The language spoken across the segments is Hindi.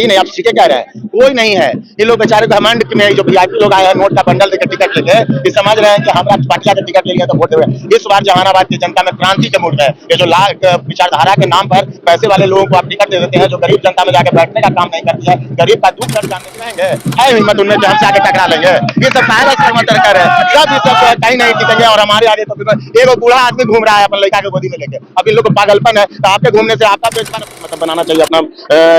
ही नहीं, आप सीखे कह रहे हैं, कोई नहीं है। ये लोग बेचारे घमंड में जो वीआईपी लोग आए हैं नोट का बंडल देकर टिकट लेके, ये समझ रहे हैं कि हमरा पाटिया का टिकट ले लिया तो वोट देंगे। इस बार जहानाबाद की जनता में क्रांति के मूड में है। ये जो विचारधारा के नाम पर पैसे वाले लोगों को आप टिकट दे देते हैं, जो गरीब जनता में जाकर बैठने का काम नहीं करती है, गरीब का दुख दर्द जानने जाएंगे, है हिम्मत उनमें जो हमसे आगे टकरा लेंगे। ये सब सारा कर्मतर कर है, सब ये सब कहीं नहीं टिकेंगे। और हमारे आगे तो एक बूढ़ा आदमी घूम रहा है अपन लड़का के गोदी में लेके। अब इन लोग को पागलपन है, तो आपके घूमने से आपका पेट मतलब बनाना चाहिए अपना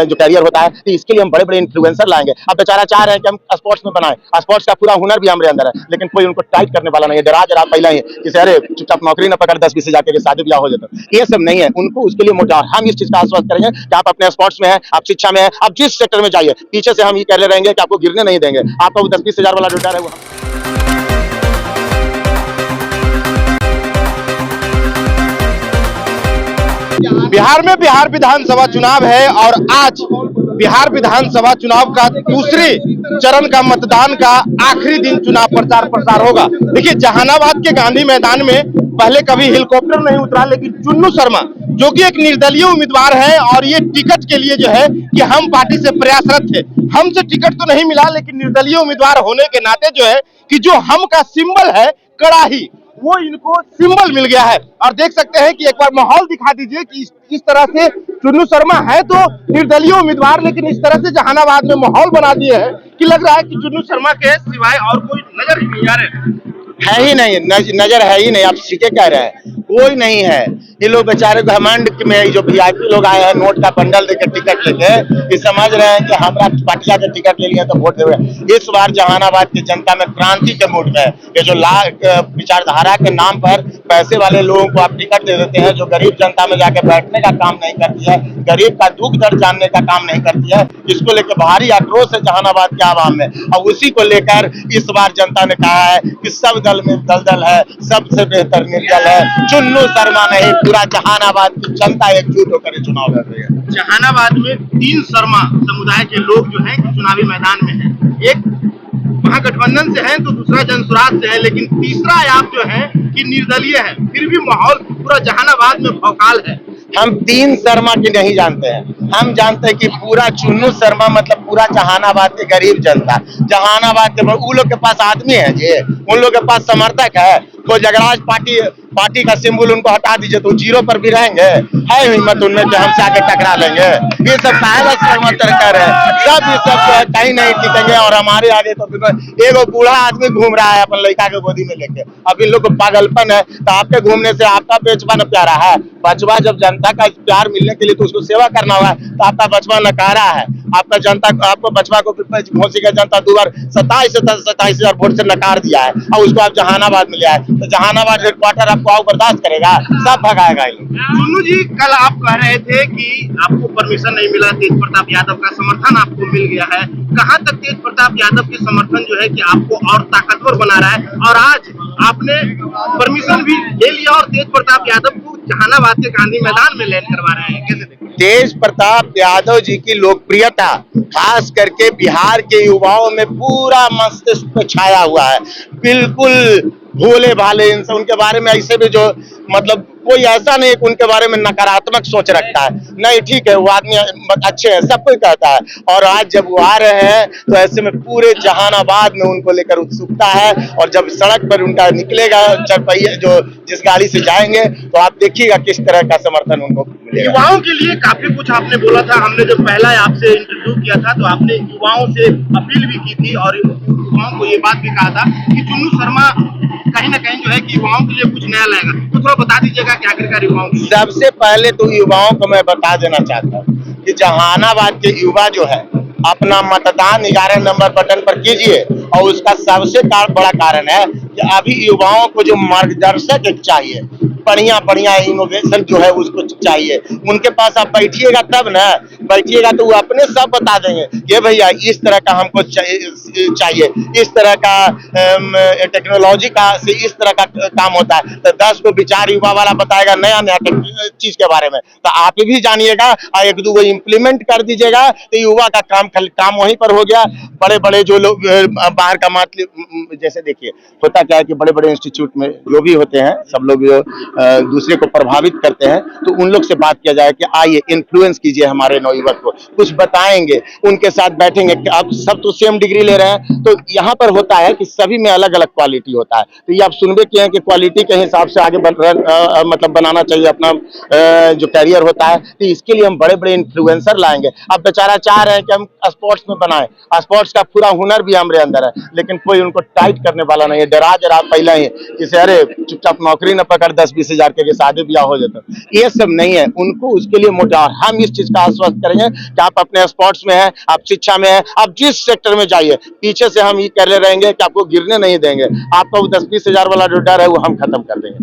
जो कैरियर होता है। तो इसके लिए हम बड़े बड़े इन्फ्लुएंसर लाएंगे। अब बेचारा चाह रहे हैं कि हम स्पोर्ट्स में बनाए, स्पोर्ट्स का पूरा हुनर भी हमारे अंदर है, लेकिन कोई उनको टाइट करने वाला नहीं है। डरा पहले ही कि अरे चुपचाप नौकरी न पकड़ 10-20 से जाके शादी ब्याह हो जाता, ये सब नहीं है। उनको उसके लिए मोटा हम इस चीज का आश्वासन करेंगे कि आप अपने स्पोर्ट्स में है, आप शिक्षा में है, आप जिस सेक्टर में जाइए, पीछे से हम ये कह रहेंगे कि आपको गिरने नहीं देंगे। आपका वो 10-20 हजार वाला जो डर है वो बिहार में बिहार विधानसभा चुनाव है और आज बिहार विधानसभा चुनाव का दूसरे चरण का मतदान का आखिरी दिन चुनाव प्रचार प्रसार होगा। देखिए, जहानाबाद के गांधी मैदान में पहले कभी हेलीकॉप्टर नहीं उतरा, लेकिन चुन्नू शर्मा जो कि एक निर्दलीय उम्मीदवार है और ये टिकट के लिए जो है कि हम पार्टी से प्रयासरत थे, हमसे टिकट तो नहीं मिला, लेकिन निर्दलीय उम्मीदवार होने के नाते जो है कि जो हम का सिंबल है कड़ाही, वो इनको सिंबल मिल गया है। और देख सकते हैं कि एक बार माहौल दिखा दीजिए कि इस तरह से चुन्नू शर्मा है तो निर्दलीय उम्मीदवार, लेकिन इस तरह से जहानाबाद में माहौल बना दिए है कि लग रहा है कि चुन्नू शर्मा के सिवाय और कोई नजर ही नहीं आ रहे, है ही नहीं, नजर है ही नहीं। आप सीखे कह रहे हैं, कोई नहीं है। ये लोग बेचारे घमंड में जो वीआईपी लोग आए हैं नोट का बंडल देकर टिकट लेके, ये समझ रहे हैं कि हमरा पाटिया का टिकट ले लिया तो वोट देंगे। इस बार जहानाबाद की जनता में क्रांति के मूड में है। ये जो विचारधारा के नाम पर पैसे वाले लोगों को आप टिकट दे देते हैं, जो गरीब जनता में जाके बैठने का काम नहीं करती है, गरीब का दुख दर्द जानने का काम नहीं करती है, इसको लेकर भारी आक्रोश है जहानाबाद के आवाम में। और उसी को लेकर इस बार जनता ने कहा है कि सब दल में दलदल है, सबसे बेहतर निर्दल है चुन्नू शर्मा नहीं, पूरा जहानाबाद की जनता एकजुट होकर चुनाव लड़ रही है। जहानाबाद में 3 शर्मा समुदाय के लोग जो हैं चुनावी मैदान में हैं। एक महागठबंधन से है तो दूसरा जनसुराज से है, लेकिन तीसरा आप जो है कि निर्दलीय है। फिर भी माहौल पूरा जहानाबाद में भौकाल है। हम 3 शर्मा की नहीं जानते हैं, हम जानते हैं कि पूरा चुन्नू शर्मा मतलब पूरा जहानाबाद के गरीब जनता, जहानाबाद के उन लोग के पास आदमी है जी, उन लोग के पास समर्थक है। तो जगराज पार्टी का सिंबल उनको हटा दीजिए तो जीरो पर भी रहेंगे, है हिम्मत उनमें जो हमसे आगे टकरा लेंगे। ये सब सारा कर्मतर कर है, सब ये सब कहीं नहीं टिकेंगे। और हमारे आगे तो एक बूढ़ा आदमी घूम रहा है अपन लड़का के गोदी में लेके। अब इन लोग को पागलपन है, तो आपके घूमने से आपका बेचवा न प्यारा है। बचवा जब जनता का प्यार मिलने के लिए तो उसको सेवा करना होगा, तो आपका बचवा नकारा है। आपका जनता आपको बचवा को घोसी का जनता 2 बार 27 हजार वोट से नकार दिया है, और उसको आप जहानाबाद में ले आए, तो जहानाबाद हेडक्वार्टर आपको आओ बर्दाश्त करेगा, सब भगाएगा। चुन्नू जी, कल आप कह रहे थे कि आपको परमिशन नहीं मिला, तेज प्रताप यादव का समर्थन आपको मिल गया है। कहां तक तेज प्रताप यादव के समर्थन जो है कि आपको और ताकतवर बना रहा है, और आज आपने परमिशन भी ले लिया और तेज प्रताप यादव को जहानाबाद के गांधी मैदान में लैंड करवा रहे हैं, कैसे देखते हैं? तेज प्रताप यादव जी की लोकप्रियता खास करके बिहार के युवाओं में पूरा मस्तिष्क पे छाया हुआ है। बिल्कुल भोले भाले इंसान, उनके बारे में ऐसे भी जो मतलब कोई ऐसा नहीं कि उनके बारे में नकारात्मक सोच रखता है, नहीं, ठीक है, वो आदमी अच्छे हैं, सब कोई कहता है। और आज जब वो आ रहे हैं तो ऐसे में पूरे जहानाबाद में उनको लेकर उत्सुकता है। और जब सड़क पर उनका निकलेगा चरपहिया जो जिस गाड़ी से जाएंगे, तो आप देखिएगा किस तरह का समर्थन उनको मिलेगा। युवाओं के लिए काफी कुछ आपने बोला था। हमने जब पहला आपसे इंटरव्यू किया था तो आपने युवाओं से अपील भी की थी और युवाओं को ये बात भी कहा था कि चुन्नू शर्मा कहीं ना कहीं जो है कि युवाओं के लिए कुछ नया लाएगा। तो थोड़ा बता दीजिएगा कि आखिरकार युवाओं को। सबसे पहले तो युवाओं को मैं बता देना चाहता हूँ कि जहानाबाद के युवा जो है अपना मतदान 11 नंबर बटन पर कीजिए। और उसका सबसे बड़ा कारण है कि अभी युवाओं को जो मार्गदर्शक चाहिए, बढ़िया बढ़िया इनोवेशन जो है उसको चाहिए। उनके पास आप बैठिएगा तब ना, बैठिएगा तो वो अपने सब बता देंगे कि भैया इस तरह का हमको चाहिए, इस तरह का टेक्नोलॉजी का से इस तरह का काम होता है। तो 10 को विचार युवा वाला बताएगा नया नया चीज के बारे में, तो आप भी जानिएगा और 1-2 को इम्प्लीमेंट कर दीजिएगा, तो युवा का काम वहीं पर हो गया। बड़े बड़े जो लोग बाहर का जैसे देखिए होता क्या है कि बड़े बड़े इंस्टीट्यूट में जो भी होते हैं सब लोग जो दूसरे को प्रभावित करते हैं, तो उन लोग से बात किया जाए कि आइए इन्फ्लुएंस कीजिए हमारे नवयुवक को, कुछ बताएंगे, उनके साथ बैठेंगे। आप सब तो सेम डिग्री ले रहे हैं, तो यहाँ पर होता है कि सभी में अलग अलग क्वालिटी होता है। तो ये आप सुनबे किए हैं कि क्वालिटी के हिसाब से आगे मतलब बनाना चाहिए अपना जो कैरियर होता है। तो इसके लिए हम बड़े बड़े इन्फ्लुएंसर लाएंगे। अब बेचारा चाह रहे हैं कि हम स्पोर्ट्स में बनाएं, स्पोर्ट्स का पूरा हुनर भी हमारे अंदर है, लेकिन कोई उनको टाइट करने वाला नहीं है। डरा पहले ही किसी अरे चुपचाप नौकरी न पकड़ 10-20 हजार के शादी ब्याह हो जाता, ये सब नहीं है। उनको उसके लिए मोटा, हम इस चीज का आश्वस्त करेंगे कि आप अपने स्पोर्ट्स में हैं, आप शिक्षा में हैं, आप जिस सेक्टर में जाइए, पीछे से हम ये कर ले रहेंगे कि आपको गिरने नहीं देंगे। आपका वो 10-20 हजार वाला जो डर है वो हम खत्म कर देंगे।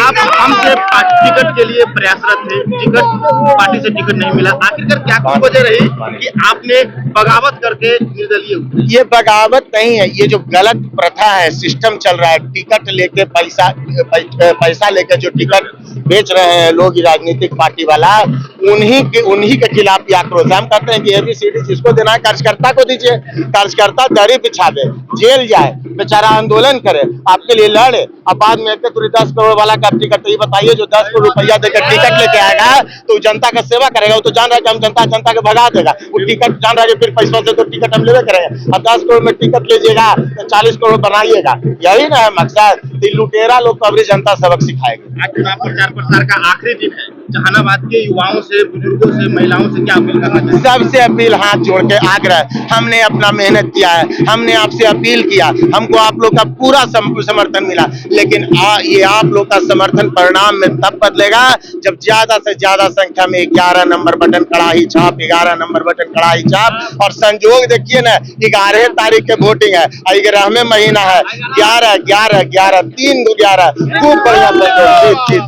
आप हमसे टिकट के लिए प्रयासरत थे, पार्टी से टिकट नहीं मिला, आखिरकार क्या वजह रही कि आपने बगावत करके निर्दलीय हुए? ये बगावत नहीं है, ये जो गलत प्रथा है, सिस्टम चल रहा है, टिकट लेके पैसा लेके जो टिकट बेच रहे हैं लोग, राजनीतिक पार्टी वाला, उन्हीं के खिलाफ ये आक्रोश है। हम कहते हैं कि एबीसीडी जिसको देना है कार्यकर्ता को दीजिए, कार्यकर्ता दरी बिछावे, जेल जाए, बेचारा आंदोलन करे, आपके लिए लड़े। अब बाद में 10 करोड़ वाला का टिकट, ये बताइए जो 10 करोड़ रुपया देकर टिकट लेके आएगा तो जनता का सेवा करेगा? वो तो जान रहा है कि हम जनता के भगा देगा। वो टिकट जान रहा है कि फिर पैसों से तो टिकट हम लेवे करेंगे। अब 10 करोड़ में टिकट लीजिएगा तो 40 करोड़ बनाइएगा, यही ना है मकसद। लुटेरा लोग को अभी जनता सबक सिखाएगी। आज चुनाव प्रचार प्रसार का आखिरी दिन है, जहानाबाद के युवाओं से, बुजुर्गों से, महिलाओं से क्या अपील करना चाहिए? सबसे अपील, हाथ जोड़ के आग्रह, हमने अपना मेहनत किया है, हमने आपसे अपील किया, हमको आप लोग का पूरा समर्थन मिला, लेकिन ये आप लोग का समर्थन परिणाम में तब बदलेगा जब ज्यादा से ज्यादा संख्या में 11 नंबर बटन कड़ाही छाप, 11 नंबर बटन कड़ाही छाप। और संजोग देखिए ना, 11 तारीख के वोटिंग है, 11वें महीना है, 11 3 2 11, खूब बढ़िया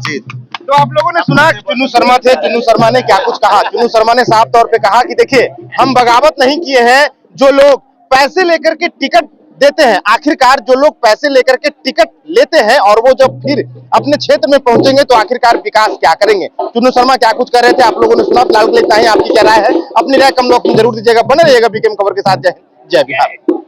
जीत। तो आप लोगों ने सुना कि चुन्नू शर्मा थे, चुन्नू शर्मा ने क्या कुछ कहा। चुन्नू शर्मा ने साफ तौर पे कहा कि देखिए, हम बगावत नहीं किए हैं, जो लोग पैसे लेकर के टिकट देते हैं, आखिरकार जो लोग पैसे लेकर के टिकट लेते हैं और वो जब फिर अपने क्षेत्र में पहुंचेंगे तो आखिरकार विकास क्या करेंगे। चुन्नू शर्मा क्या कुछ कर रहे थे, आप लोगों ने सुना। फिलहाल के लिए इतना ही। आपकी क्या राय है, अपनी राय कमेंट बॉक्स में जरूर दीजिएगा। बने रहिएगा बीकेएम खबर के साथ। जय हिंद, जय बिहार।